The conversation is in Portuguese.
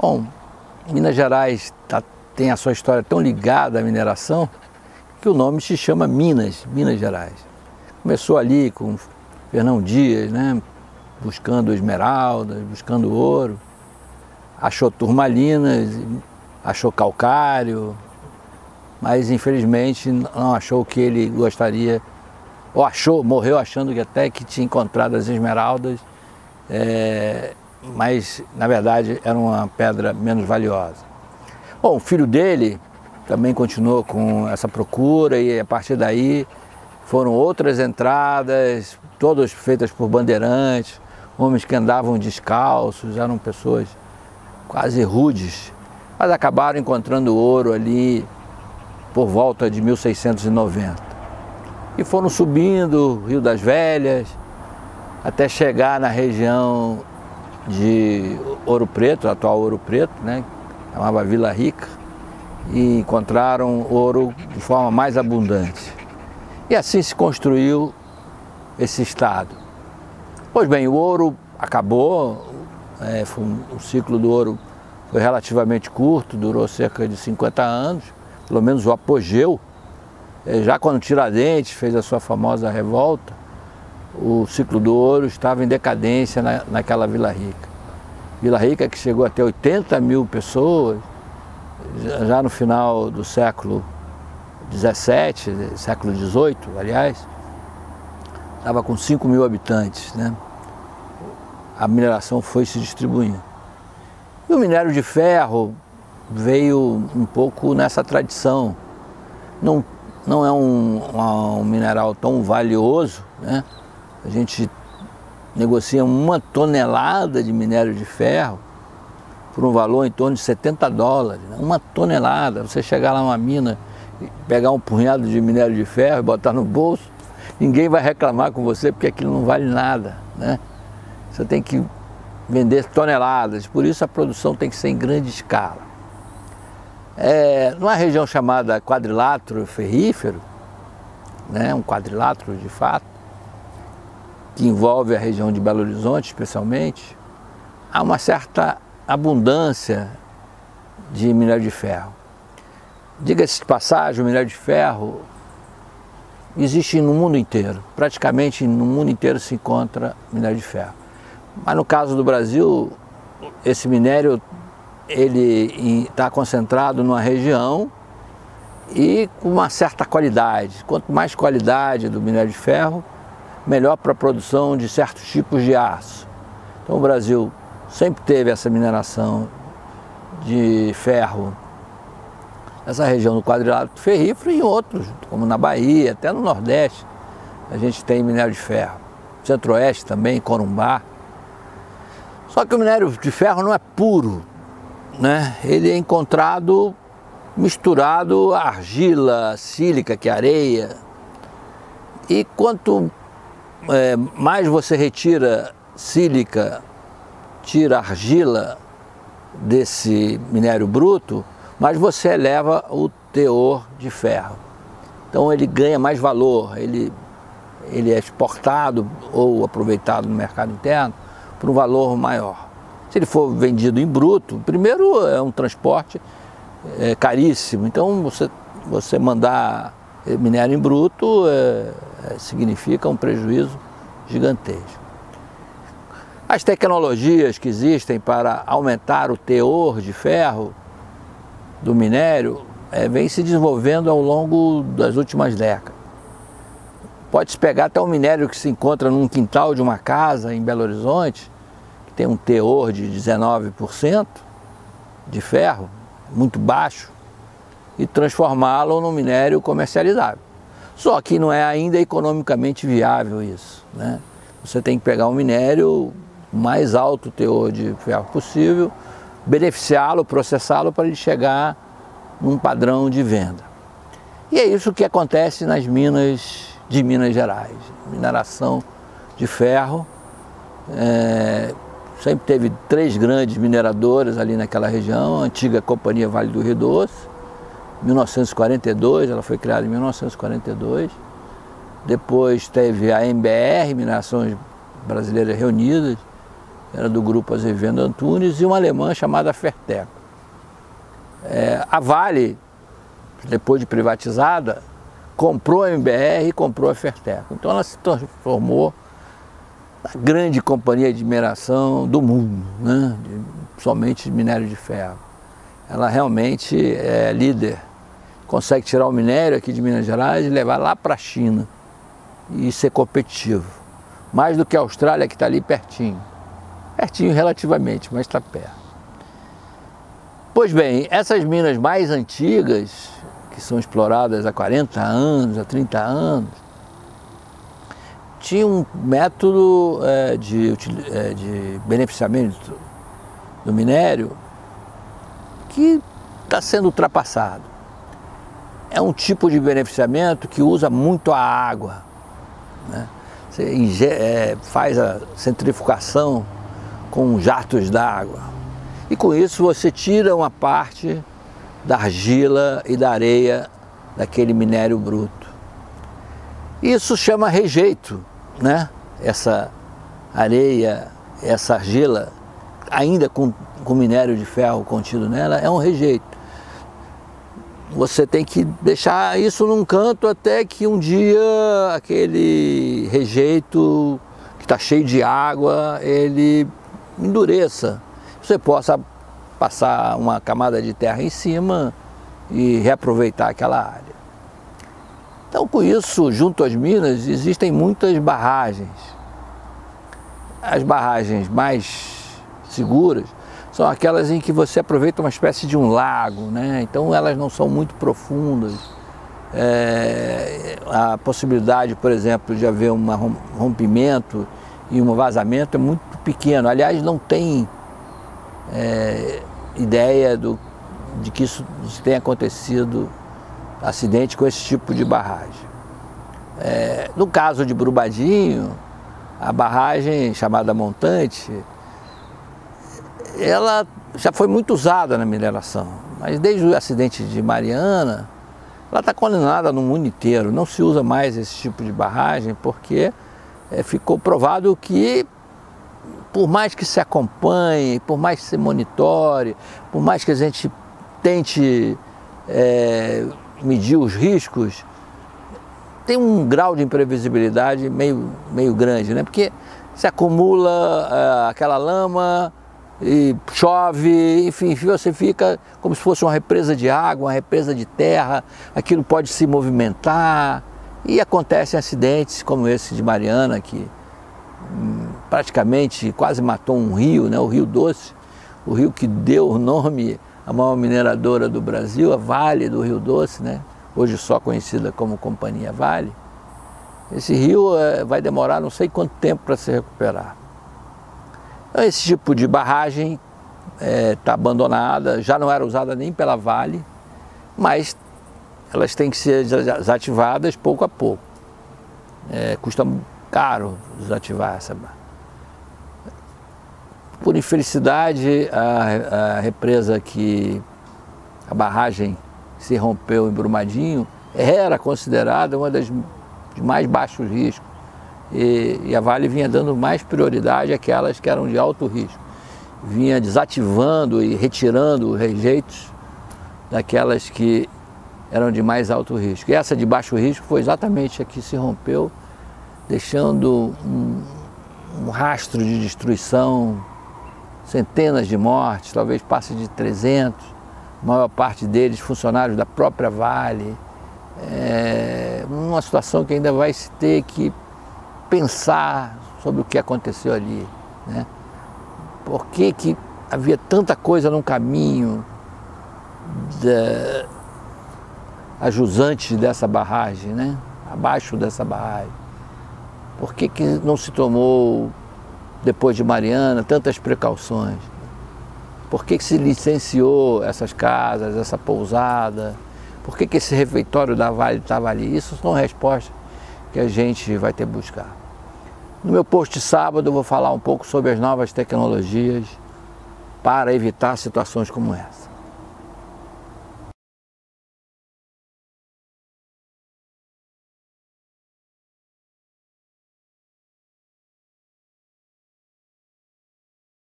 Bom, Minas Gerais tem a sua história tão ligada à mineração que o nome se chama Minas Gerais. Começou ali com Fernão Dias, né, buscando esmeraldas, buscando ouro, achou turmalinas, achou calcário, mas infelizmente não achou o que ele gostaria, ou achou, morreu achando que até que tinha encontrado as esmeraldas, mas na verdade era uma pedra menos valiosa. Bom, o filho dele também continuou com essa procura e a partir daí foram outras entradas, todas feitas por bandeirantes, homens que andavam descalços, eram pessoas quase rudes, mas acabaram encontrando ouro ali por volta de 1690. E foram subindo o Rio das Velhas até chegar na região de Ouro Preto, atual Ouro Preto, né, chamava Vila Rica, e encontraram ouro de forma mais abundante. E assim se construiu esse estado. Pois bem, o ouro acabou, o ciclo do ouro foi relativamente curto, durou cerca de 50 anos, pelo menos o apogeu. Já quando Tiradentes fez a sua famosa revolta, o ciclo do ouro estava em decadência naquela Vila Rica. Vila Rica que chegou a ter 80 mil pessoas, já no final do século XVII, século XVIII, aliás, estava com 5 mil habitantes, né? A mineração foi se distribuindo. E o minério de ferro veio um pouco nessa tradição. Não é um mineral tão valioso, né? A gente negocia 1 tonelada de minério de ferro por um valor em torno de $70, né? 1 tonelada. Você chegar lá numa mina, pegar um punhado de minério de ferro e botar no bolso, ninguém vai reclamar com você porque aquilo não vale nada, né? Você tem que vender toneladas, por isso a produção tem que ser em grande escala. Numa região chamada quadrilátero ferrífero, né, um quadrilátero de fato, que envolve a região de Belo Horizonte especialmente, há uma certa abundância de minério de ferro. Diga-se de passagem, o minério de ferro existe no mundo inteiro, praticamente no mundo inteiro se encontra minério de ferro. Mas no caso do Brasil, esse minério ele está concentrado numa região e com uma certa qualidade. Quanto mais qualidade do minério de ferro, melhor para a produção de certos tipos de aço. Então o Brasil sempre teve essa mineração de ferro nessa região do quadrilátero ferrífero e em outros, como na Bahia, até no Nordeste, a gente tem minério de ferro. Centro-Oeste também, Corumbá. Só que o minério de ferro não é puro, né? Ele é encontrado misturado a argila sílica, que é areia. E quanto mais você retira sílica, tira argila desse minério bruto, mais você eleva o teor de ferro. Então ele ganha mais valor, ele é exportado ou aproveitado no mercado interno por um valor maior. Se ele for vendido em bruto, primeiro é um transporte caríssimo, então você mandar minério em bruto significa um prejuízo gigantesco. As tecnologias que existem para aumentar o teor de ferro do minério vem se desenvolvendo ao longo das últimas décadas. Pode-se pegar até um minério que se encontra num quintal de uma casa em Belo Horizonte, que tem um teor de 19% de ferro, muito baixo, e transformá-lo num minério comercializável. Só que não é ainda economicamente viável isso, né? Você tem que pegar um minério mais alto teor de ferro possível, beneficiá-lo, processá-lo para ele chegar num padrão de venda. E é isso que acontece nas minas de Minas Gerais. Mineração de ferro, sempre teve 3 grandes mineradoras ali naquela região, a antiga Companhia Vale do Rio Doce, 1942, ela foi criada em 1942. Depois teve a MBR, Minerações Brasileiras Reunidas, era do grupo Azevedo Antunes, e uma alemã chamada Ferteco. A Vale, depois de privatizada, comprou a MBR e comprou a Ferteco. Então ela se transformou na grande companhia de mineração do mundo, né? Somente de minério de ferro. Ela realmente é líder, consegue tirar o minério aqui de Minas Gerais e levar lá para a China e ser competitivo. Mais do que a Austrália, que está ali pertinho. Pertinho relativamente, mas está perto. Pois bem, essas minas mais antigas, que são exploradas há 40 anos, há 30 anos, tinham um método de beneficiamento do minério que está sendo ultrapassado. É um tipo de beneficiamento que usa muito a água, né? Você faz a centrifugação com jatos d'água e com isso você tira uma parte da argila e da areia daquele minério bruto. Isso chama rejeito, né? Essa areia, essa argila, ainda com minério de ferro contido nela, é um rejeito. Você tem que deixar isso num canto até que um dia aquele rejeito que está cheio de água, ele endureça. Você possa passar uma camada de terra em cima e reaproveitar aquela área. Então, com isso, junto às minas, existem muitas barragens. As barragens mais seguras são aquelas em que você aproveita uma espécie de um lago, né? Então elas não são muito profundas. A possibilidade, por exemplo, de haver um rompimento e um vazamento é muito pequeno. Aliás, não tem ideia de que isso tenha acontecido acidente com esse tipo de barragem. No caso de Brumadinho, a barragem chamada Montante, ela já foi muito usada na mineração, mas desde o acidente de Mariana, ela está condenada no mundo inteiro. Não se usa mais esse tipo de barragem porque ficou provado que, por mais que se acompanhe, por mais que se monitore, por mais que a gente tente medir os riscos, tem um grau de imprevisibilidade meio grande, né? Porque se acumula aquela lama e chove, enfim, você fica como se fosse uma represa de água, uma represa de terra, aquilo pode se movimentar e acontecem acidentes como esse de Mariana, que praticamente quase matou um rio, né? O Rio Doce, o rio que deu o nome à maior mineradora do Brasil, a Vale do Rio Doce, né? Hoje só conhecida como Companhia Vale. Esse rio vai demorar não sei quanto tempo para se recuperar. Então, esse tipo de barragem está abandonada, já não era usada nem pela Vale, mas elas têm que ser desativadas pouco a pouco. Custa caro desativar essa barragem. Por infelicidade, a represa a barragem que se rompeu em Brumadinho era considerada uma das de mais baixos riscos. E a Vale vinha dando mais prioridade àquelas que eram de alto risco. Vinha desativando e retirando os rejeitos daquelas que eram de mais alto risco. E essa de baixo risco foi exatamente a que se rompeu, deixando um rastro de destruição, centenas de mortes, talvez passe de 300, a maior parte deles funcionários da própria Vale. Uma situação que ainda vai se ter que pensar sobre o que aconteceu ali, né? Por que havia tanta coisa no caminho a jusante dessa barragem, né? Abaixo dessa barragem? Por que não se tomou, depois de Mariana, tantas precauções? Por que se licenciou essas casas, essa pousada? Por que esse refeitório da Vale estava ali? Isso são respostas que a gente vai ter que buscar. No meu post de sábado eu vou falar um pouco sobre as novas tecnologias para evitar situações como essa.